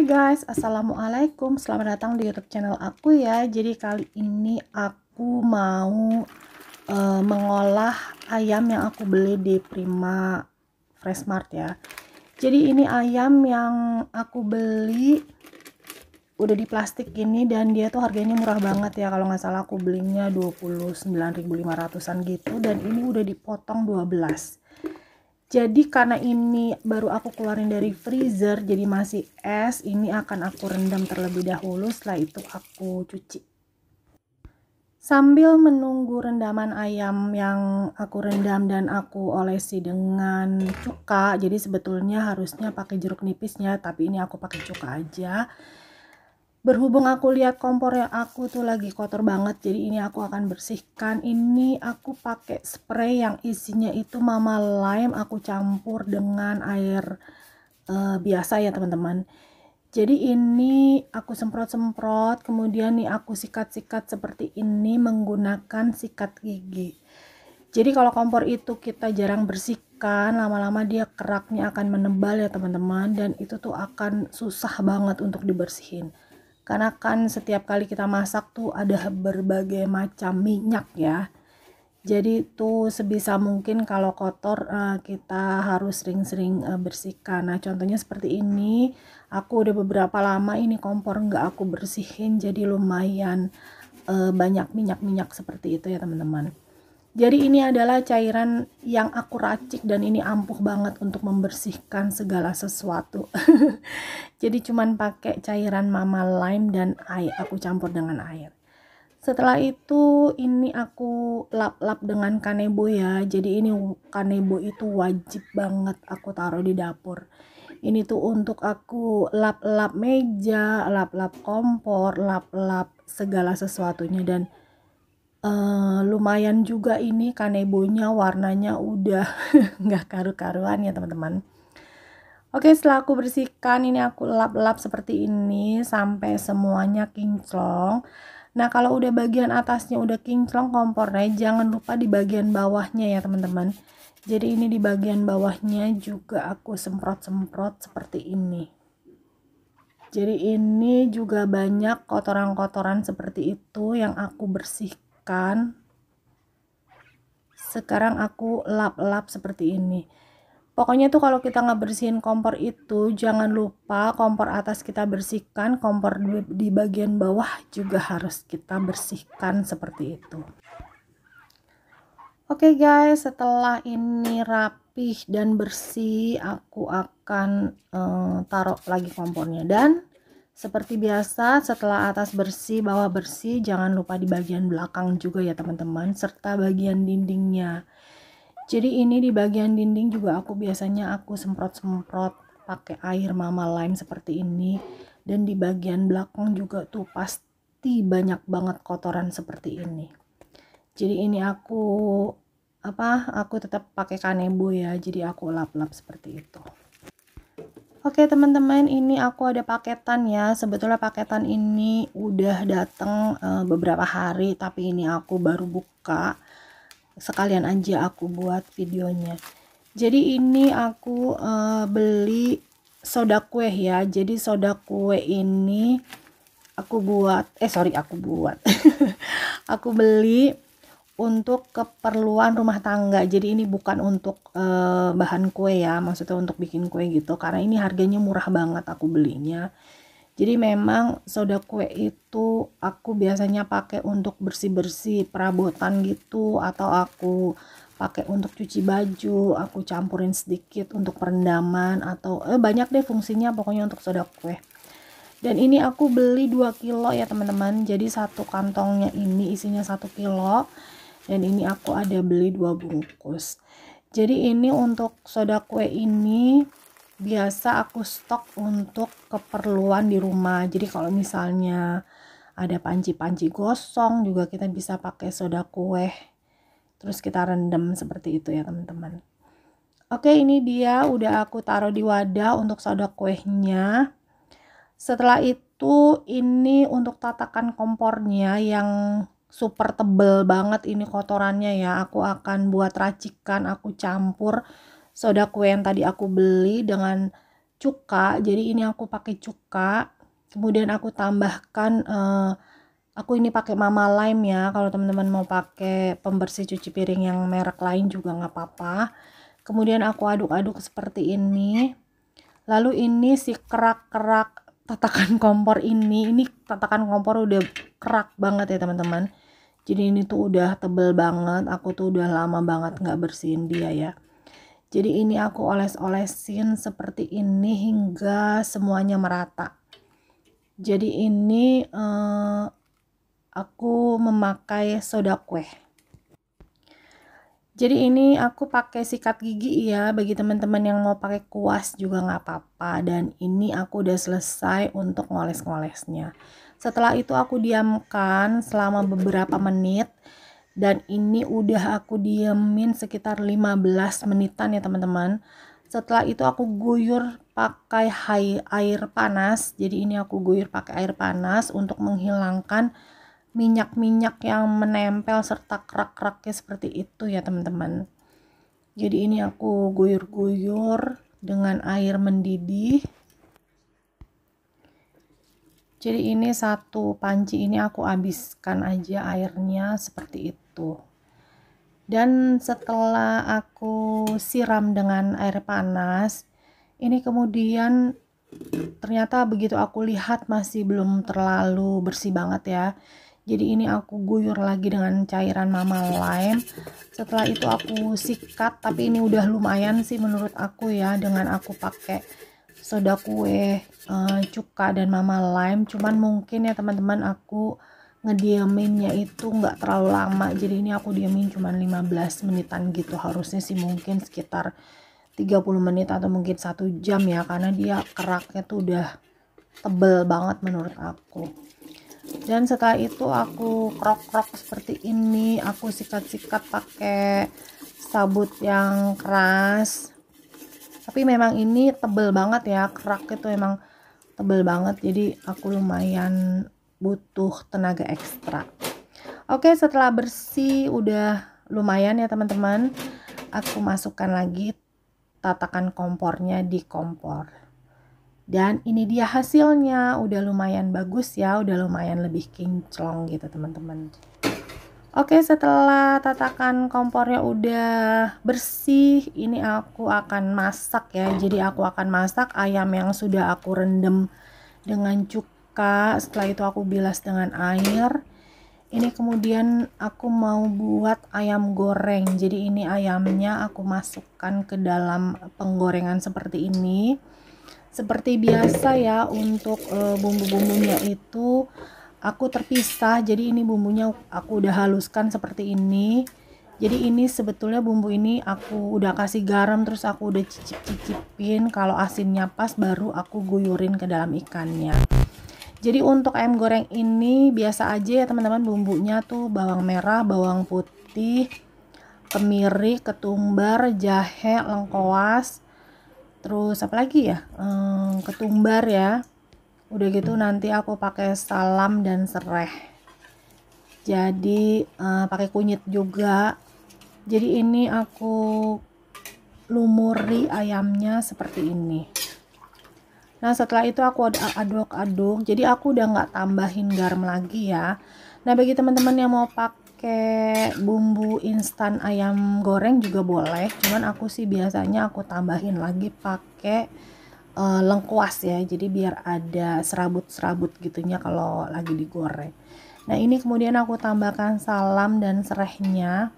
Hai guys, assalamualaikum, selamat datang di YouTube channel aku ya. Jadi kali ini aku mau mengolah ayam yang aku beli di Prima Freshmart ya. Jadi ini ayam yang aku beli udah di plastik gini dan dia tuh harganya murah banget ya. Kalau nggak salah aku belinya 29.500-an gitu, dan ini udah dipotong 12. Jadi karena ini baru aku keluarin dari freezer, jadi masih es, ini akan aku rendam terlebih dahulu, setelah itu aku cuci. Sambil menunggu rendaman ayam yang aku rendam dan aku olesi dengan cuka, jadi sebetulnya harusnya pakai jeruk nipisnya, tapi ini aku pakai cuka aja. Berhubung aku lihat kompornya aku tuh lagi kotor banget, jadi ini aku akan bersihkan. Ini aku pakai spray yang isinya itu Mama Lime, aku campur dengan air biasa ya teman-teman. Jadi ini aku semprot-semprot, kemudian nih aku sikat-sikat seperti ini menggunakan sikat gigi. Jadi kalau kompor itu kita jarang bersihkan, lama-lama dia keraknya akan menebal ya teman-teman, dan itu tuh akan susah banget untuk dibersihin. Karena kan setiap kali kita masak tuh ada berbagai macam minyak ya. Jadi tuh sebisa mungkin kalau kotor kita harus sering-sering bersihkan. Nah contohnya seperti ini, aku udah beberapa lama ini kompor nggak aku bersihin, jadi lumayan banyak minyak-minyak seperti itu ya teman-teman. Jadi ini adalah cairan yang aku racik dan ini ampuh banget untuk membersihkan segala sesuatu. Jadi cuman pakai cairan Mama Lime dan air, aku campur dengan air. Setelah itu ini aku lap-lap dengan kanebo ya. Jadi ini kanebo itu wajib banget aku taruh di dapur. Ini tuh untuk aku lap-lap meja, lap-lap kompor, lap-lap segala sesuatunya, dan lumayan juga ini kanebonya warnanya udah nggak karu-karuan ya teman-teman. Oke, setelah aku bersihkan ini aku lap-lap seperti ini sampai semuanya kinclong. Nah kalau udah bagian atasnya udah kinclong kompornya, jangan lupa di bagian bawahnya ya teman-teman. Jadi ini di bagian bawahnya juga aku semprot-semprot seperti ini. Jadi ini juga banyak kotoran-kotoran seperti itu yang aku bersihkan. Sekarang aku lap-lap seperti ini. Pokoknya tuh kalau kita nggak bersihin kompor itu, jangan lupa kompor atas kita bersihkan, kompor di bagian bawah juga harus kita bersihkan seperti itu. Oke guys, setelah ini rapih dan bersih, aku akan taruh lagi kompornya. Dan seperti biasa, setelah atas bersih, bawah bersih, jangan lupa di bagian belakang juga ya teman-teman, serta bagian dindingnya. Jadi ini di bagian dinding juga aku biasanya aku semprot-semprot pakai air Mama Lime seperti ini, dan di bagian belakang juga tuh pasti banyak banget kotoran seperti ini. Jadi ini aku tetap pakai kanebo ya, jadi aku lap-lap seperti itu. Oke teman-teman, ini aku ada paketan ya. Sebetulnya paketan ini udah datang beberapa hari, tapi ini aku baru buka. Sekalian aja aku buat videonya. Jadi ini aku beli soda kue ya. Jadi soda kue ini aku aku beli untuk keperluan rumah tangga. Jadi ini bukan untuk bahan kue ya, maksudnya untuk bikin kue gitu, karena ini harganya murah banget aku belinya. Jadi memang soda kue itu aku biasanya pakai untuk bersih-bersih perabotan gitu, atau aku pakai untuk cuci baju, aku campurin sedikit untuk perendaman, atau banyak deh fungsinya pokoknya untuk soda kue. Dan ini aku beli 2 kilo ya teman-teman. Jadi satu kantongnya ini isinya 1 kilo. Dan ini aku ada beli 2 bungkus. Jadi ini untuk soda kue ini biasa aku stok untuk keperluan di rumah. Jadi kalau misalnya ada panci-panci gosong juga kita bisa pakai soda kue, terus kita rendam seperti itu ya teman-teman. Oke, ini dia udah aku taruh di wadah untuk soda kuehnya. Setelah itu ini untuk tatakan kompornya yang super tebel banget ini kotorannya ya. Aku akan buat racikan, aku campur soda kue yang tadi aku beli dengan cuka. Jadi ini aku pakai cuka, kemudian aku tambahkan aku ini pakai Mama Lime ya. Kalau teman-teman mau pakai pembersih cuci piring yang merek lain juga nggak apa-apa. Kemudian aku aduk-aduk seperti ini. Lalu ini si kerak-kerak tatakan kompor ini tatakan kompor udah kerak banget ya teman-teman. Jadi ini tuh udah tebel banget. Aku tuh udah lama banget nggak bersihin dia ya. Jadi ini aku oles-olesin seperti ini hingga semuanya merata. Jadi ini aku memakai soda kue. Jadi ini aku pakai sikat gigi ya, bagi teman-teman yang mau pakai kuas juga nggak apa-apa. Dan ini aku udah selesai untuk ngoles-ngolesnya. Setelah itu aku diamkan selama beberapa menit. Dan ini udah aku diemin sekitar 15 menitan ya teman-teman. Setelah itu aku guyur pakai air panas. Jadi ini aku guyur pakai air panas untuk menghilangkan minyak-minyak yang menempel serta kerak-keraknya seperti itu ya teman-teman. Jadi ini aku guyur-guyur dengan air mendidih. Jadi ini satu panci ini aku habiskan aja airnya seperti itu. Dan setelah aku siram dengan air panas, ini kemudian ternyata begitu aku lihat masih belum terlalu bersih banget ya. Jadi ini aku guyur lagi dengan cairan Mama Lime. Setelah itu aku sikat, tapi ini udah lumayan sih menurut aku ya, dengan aku pakai soda kue, cuka dan Mama Lime. Cuman mungkin ya teman-teman aku ngediaminnya itu nggak terlalu lama. Jadi ini aku diamin cuman 15 menitan gitu. Harusnya sih mungkin sekitar 30 menit atau mungkin 1 jam ya, karena dia keraknya tuh udah tebel banget menurut aku. Dan setelah itu aku krok-krok seperti ini, aku sikat-sikat pakai sabut yang keras. Tapi memang ini tebel banget ya, kerak itu emang tebel banget, jadi aku lumayan butuh tenaga ekstra. Oke, setelah bersih udah lumayan ya teman-teman, aku masukkan lagi tatakan kompornya di kompor. Dan ini dia hasilnya, udah lumayan bagus ya, udah lumayan lebih kinclong gitu teman-teman. Oke, setelah tatakan kompornya udah bersih, ini aku akan masak ya. Jadi aku akan masak ayam yang sudah aku rendam dengan cuka. Setelah itu aku bilas dengan air. Ini kemudian aku mau buat ayam goreng. Jadi ini ayamnya aku masukkan ke dalam penggorengan seperti ini. Seperti biasa ya, untuk bumbu-bumbunya itu aku terpisah. Jadi ini bumbunya aku udah haluskan seperti ini. Jadi ini sebetulnya bumbu ini aku udah kasih garam, terus aku udah cicip-cicipin. Kalau asinnya pas baru aku guyurin ke dalam ikannya. Jadi untuk ayam goreng ini biasa aja ya teman-teman, bumbunya tuh bawang merah, bawang putih, kemiri, ketumbar, jahe, lengkoas, terus apa lagi ya, ketumbar ya. Udah gitu nanti aku pakai salam dan serai. Jadi pakai kunyit juga. Jadi ini aku lumuri ayamnya seperti ini. Nah setelah itu aku aduk-aduk. Jadi aku udah nggak tambahin garam lagi ya. Nah bagi teman-teman yang mau pakai bumbu instan ayam goreng juga boleh. Cuman aku sih biasanya aku tambahin lagi pakai lengkuas ya. Jadi biar ada serabut-serabut gitunya kalau lagi digoreng. Nah ini kemudian aku tambahkan salam dan serehnya.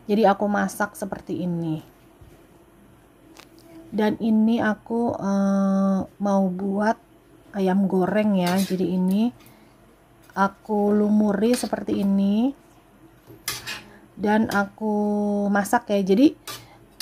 Jadi aku masak seperti ini. Dan ini aku mau buat ayam goreng ya. Jadi ini aku lumuri seperti ini. Dan aku masak ya. Jadi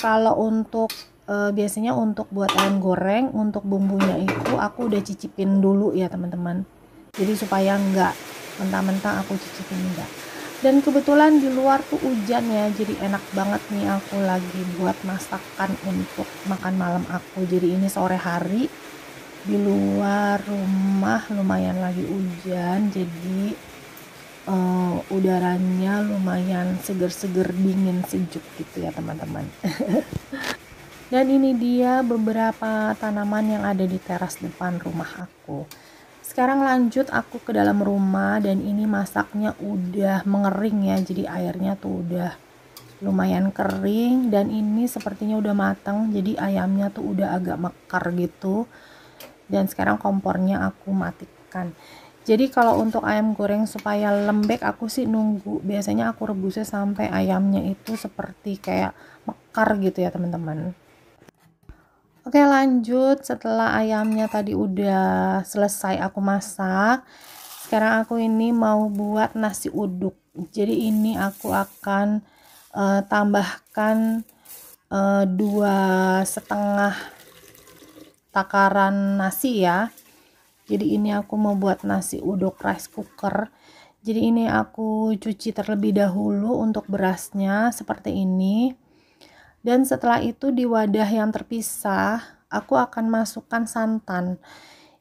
kalau untuk biasanya untuk buat ayam goreng, untuk bumbunya itu aku udah cicipin dulu ya teman-teman. Jadi supaya enggak mentah-mentah aku cicipin enggak. Dan kebetulan di luar tuh hujan ya, jadi enak banget nih aku lagi buat masakan untuk makan malam aku. Jadi ini sore hari, di luar rumah lumayan lagi hujan, jadi udaranya lumayan seger-seger, dingin, sejuk gitu ya teman-teman. Dan ini dia beberapa tanaman yang ada di teras depan rumah aku. Sekarang lanjut aku ke dalam rumah, dan ini masaknya udah mengering ya, jadi airnya tuh udah lumayan kering, dan ini sepertinya udah matang, jadi ayamnya tuh udah agak mekar gitu. Dan sekarang kompornya aku matikan. Jadi kalau untuk ayam goreng supaya lembek, aku sih nunggu, biasanya aku rebusnya sampai ayamnya itu seperti kayak mekar gitu ya teman-teman. Oke, lanjut. Setelah ayamnya tadi udah selesai aku masak, sekarang aku ini mau buat nasi uduk. Jadi ini aku akan tambahkan 2,5 takaran nasi ya. Jadi ini aku mau buat nasi uduk rice cooker. Jadi ini aku cuci terlebih dahulu untuk berasnya seperti ini. Dan setelah itu di wadah yang terpisah, aku akan masukkan santan.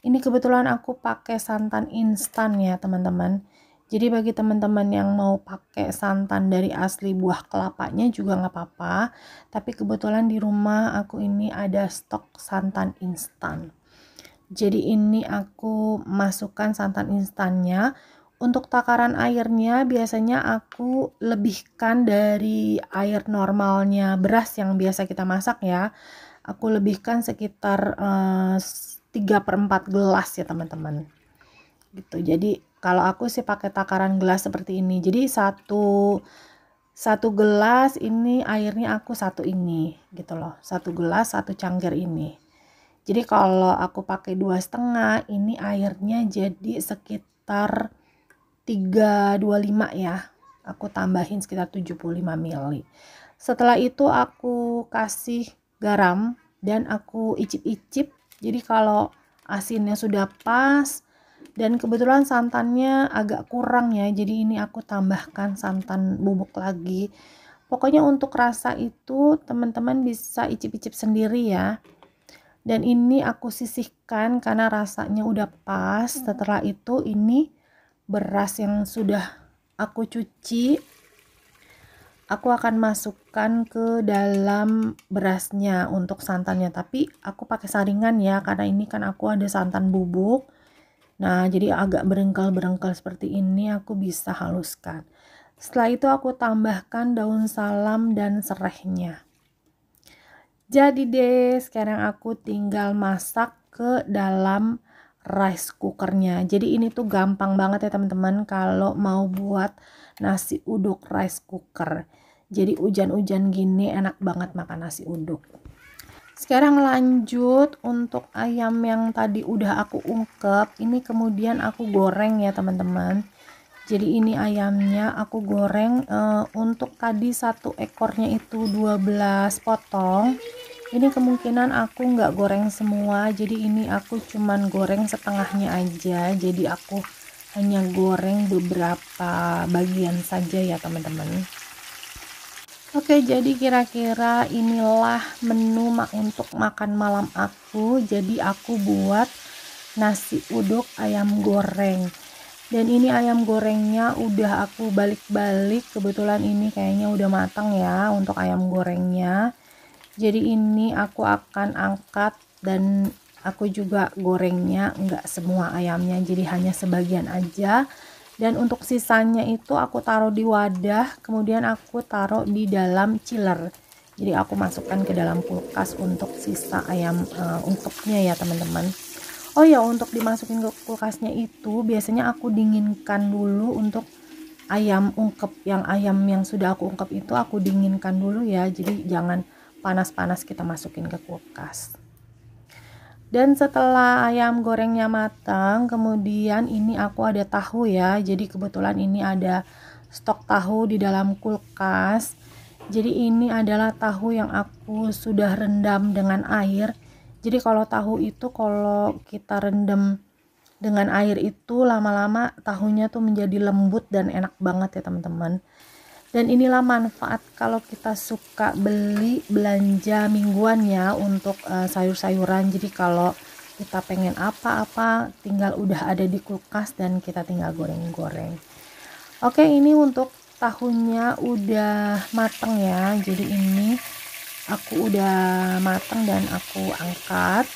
Ini kebetulan aku pakai santan instan ya teman-teman. Jadi bagi teman-teman yang mau pakai santan dari asli buah kelapanya juga nggak apa-apa. Tapi kebetulan di rumah aku ini ada stok santan instan. Jadi ini aku masukkan santan instannya. Untuk takaran airnya biasanya aku lebihkan dari air normalnya beras yang biasa kita masak ya. Aku lebihkan sekitar 3/4 gelas ya teman-teman. Gitu. Jadi kalau aku sih pakai takaran gelas seperti ini. Jadi satu gelas ini airnya aku satu ini gitu loh. 1 gelas 1 cangkir ini. Jadi kalau aku pakai 2,5, ini airnya jadi sekitar 325 ya. Aku tambahin sekitar 75 ml. Setelah itu aku kasih garam dan aku icip-icip. Jadi kalau asinnya sudah pas dan kebetulan santannya agak kurang ya. Jadi ini aku tambahkan santan bubuk lagi. Pokoknya untuk rasa itu teman-teman bisa icip-icip sendiri ya. Dan ini aku sisihkan karena rasanya udah pas. Setelah itu ini beras yang sudah aku cuci, aku akan masukkan ke dalam berasnya untuk santannya. Tapi aku pakai saringan ya, karena ini kan aku ada santan bubuk. Nah jadi agak berengkel-berengkel seperti ini, aku bisa haluskan. Setelah itu aku tambahkan daun salam dan serehnya. Jadi deh, sekarang aku tinggal masak ke dalam rice cookernya. Jadi ini tuh gampang banget ya teman-teman kalau mau buat nasi uduk rice cooker. Jadi hujan-hujan gini enak banget makan nasi uduk. Sekarang lanjut untuk ayam yang tadi udah aku ungkep. Ini kemudian aku goreng ya teman-teman. Jadi ini ayamnya aku goreng, untuk tadi satu ekornya itu 12 potong. Ini kemungkinan aku nggak goreng semua, jadi ini aku cuman goreng setengahnya aja. Jadi aku hanya goreng beberapa bagian saja ya teman-teman. Oke, jadi kira-kira inilah menu untuk makan malam aku. Jadi aku buat nasi uduk ayam goreng. Dan ini ayam gorengnya udah aku balik-balik, kebetulan ini kayaknya udah matang ya untuk ayam gorengnya. Jadi ini aku akan angkat dan aku juga gorengnya enggak semua ayamnya, jadi hanya sebagian aja. Dan untuk sisanya itu aku taruh di wadah, kemudian aku taruh di dalam chiller. Jadi aku masukkan ke dalam kulkas untuk sisa ayam ungkepnya ya teman-teman. Oh ya, untuk dimasukin ke kulkasnya itu biasanya aku dinginkan dulu untuk ayam ungkep. Ayam yang sudah aku ungkep itu aku dinginkan dulu ya. Jadi jangan panas-panas kita masukin ke kulkas. Dan setelah ayam gorengnya matang, kemudian ini aku ada tahu ya. Jadi kebetulan ini ada stok tahu di dalam kulkas. Jadi ini adalah tahu yang aku sudah rendam dengan air. Jadi kalau tahu itu kalau kita rendam dengan air itu lama-lama tahunya tuh menjadi lembut dan enak banget ya teman-teman. Dan inilah manfaat kalau kita suka belanja mingguan ya untuk sayur-sayuran. Jadi kalau kita pengen apa-apa tinggal udah ada di kulkas dan kita tinggal goreng-goreng. Oke, ini untuk tahunya udah mateng ya. Jadi ini aku udah mateng dan aku angkat.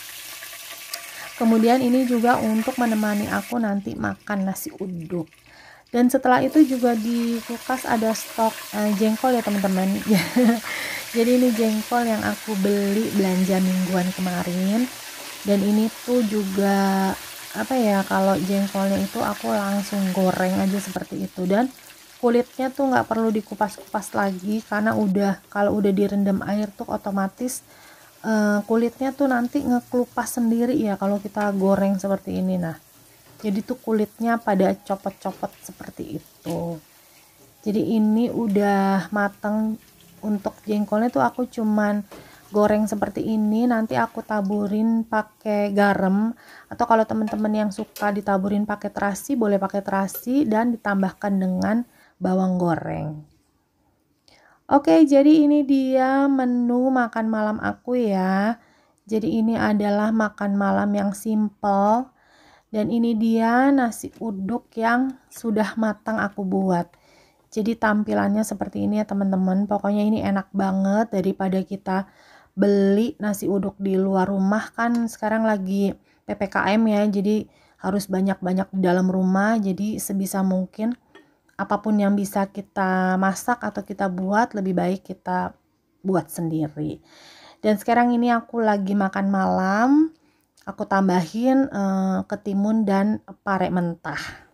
Kemudian ini juga untuk menemani aku nanti makan nasi uduk. Dan setelah itu juga di kulkas ada stok jengkol ya teman-teman. Jadi ini jengkol yang aku beli belanja mingguan kemarin. Dan ini tuh juga apa ya, kalau jengkolnya itu aku langsung goreng aja seperti itu, dan kulitnya tuh nggak perlu dikupas-kupas lagi karena kalau udah direndam air tuh otomatis kulitnya tuh nanti ngekelupas sendiri ya kalau kita goreng seperti ini. Nah, jadi tuh kulitnya pada copot-copot seperti itu. Jadi ini udah mateng. Untuk jengkolnya tuh aku cuman goreng seperti ini, nanti aku taburin pakai garam, atau kalau teman-teman yang suka ditaburin pakai terasi boleh pakai terasi dan ditambahkan dengan bawang goreng. Oke, jadi ini dia menu makan malam aku ya. Jadi ini adalah makan malam yang simple, dan ini dia nasi uduk yang sudah matang aku buat. Jadi tampilannya seperti ini ya teman-teman. Pokoknya ini enak banget daripada kita beli nasi uduk di luar rumah, kan sekarang lagi PPKM ya. Jadi harus banyak-banyak di dalam rumah. Jadi sebisa mungkin apapun yang bisa kita masak atau kita buat, lebih baik kita buat sendiri. Dan sekarang ini aku lagi makan malam. Aku tambahin ketimun dan pare mentah.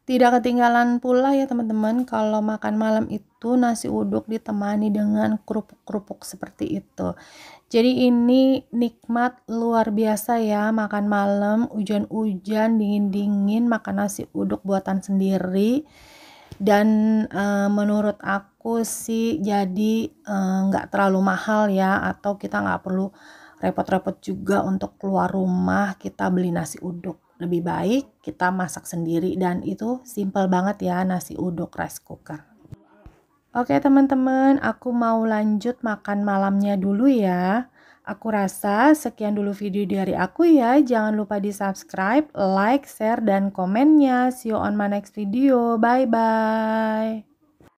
Tidak ketinggalan pula ya teman-teman, kalau makan malam itu nasi uduk ditemani dengan kerupuk-kerupuk seperti itu. Jadi ini nikmat luar biasa ya, makan malam, hujan-hujan, dingin-dingin, makan nasi uduk buatan sendiri. Dan menurut aku sih jadi nggak terlalu mahal ya, atau kita nggak perlu repot-repot juga untuk keluar rumah kita beli nasi uduk. Lebih baik kita masak sendiri, dan itu simple banget ya, nasi uduk rice cooker. Oke teman-teman, aku mau lanjut makan malamnya dulu ya. Aku rasa sekian dulu video dari aku ya. Jangan lupa di subscribe, like, share, dan komennya. See you on my next video. Bye-bye.